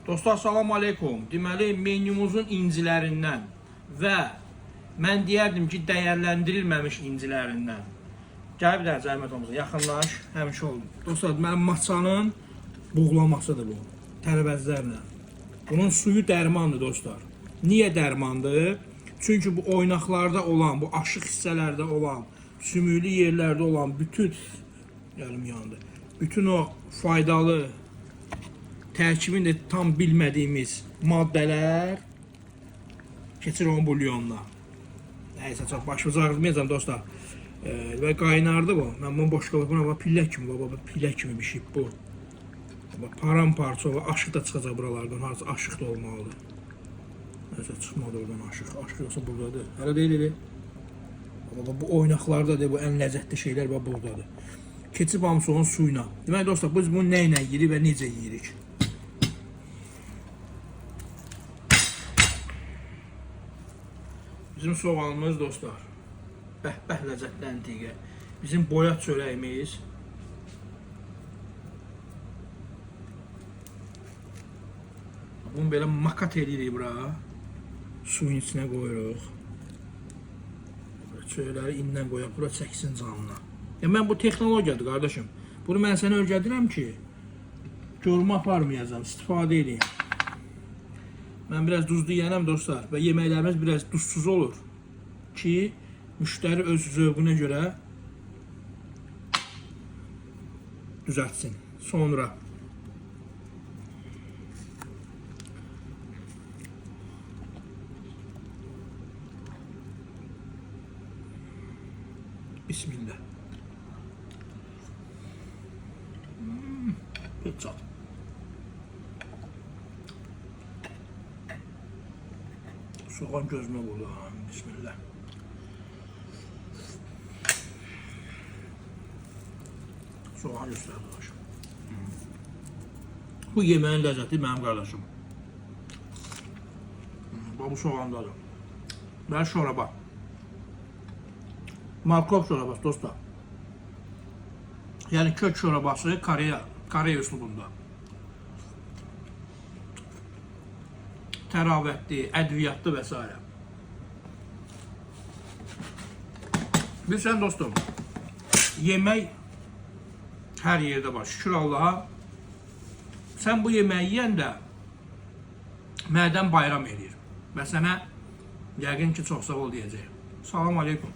Dostlar, salam aleykum. Deməli, menyumuzun incilərindən və mən deyərdim ki, dəyərləndirilməmiş incilərindən. Gəl bir də Cəhmət olmasa, yaxınlaş, həmişə oldu. Dostlar, mənim maçanın buğlamasıdır bu, tərəvəzlərlə. Bunun suyu dərmandır dostlar. Niyə dərmandır? Çünki bu oynaqlarda olan, bu aşıq hissələrdə olan, sümüklü yerlərdə olan bütün, yarım yandı, bütün o faydalı, tərkibində tam bilmədiyimiz maddələr keçir onun bulyonuna. Nəysə, çox başımızı ağrıtmayacağım dostlar. Və qaynardı bu. Mən bunu boş qalıb, buna pillə kimi, baba, pillə kimi bir şey bu. Paramparça və aşıq da çıxacaq buralardan, harca aşıq da olmalıdır. Nəysə, çıxmadı oradan aşıq. Aşıq yoxsa buradadır. Hələ deyil. Bu oynaqlardadır, bu ən ləzzətli şeylər buradadır. Keçib hamısı onun suyuna. Demək dostlar, biz bunu nə ilə yeyirik və necə yeyirik? Bizim soğanımız dostlar, bəhbəh ləzzətli əntiqə. Bizim boyat çörəyimiz. Bunu belə makat edirik bura. Suyun içinə qoyuruq. Çörəkləri indən qoyaq, bura çəksin canına. Mən bu texnologiyadır qardaşım. Bunu mən sənə öyrədirəm ki, görmə aparmayacağım, istifadə edeyim. Mən biraz duzlu yiyənəm dostlar və yeməklərimiz biraz duzsuz olur ki, müştəri öz zövqünə görə düzəltsin. Sonra Bismillah. Pizza. Soğan gözüme vurdu. Bismillah. Soğan göster arkadaşım. Bu yemeğin lezzeti benim kardeşim. Bu soğandadır. Ve şoraba. Markov şorabası dostlar. Yani kök şorabası Koreya üslubunda. Təravətli, ədviyyatlı və s. Bilsən dostum, yemək hər yerdə var, şükür Allaha. Sən bu yeməyi yiyəndə mədən bayram edir və sənə yəqin ki, çox sağ ol deyəcək. Salam aleykum.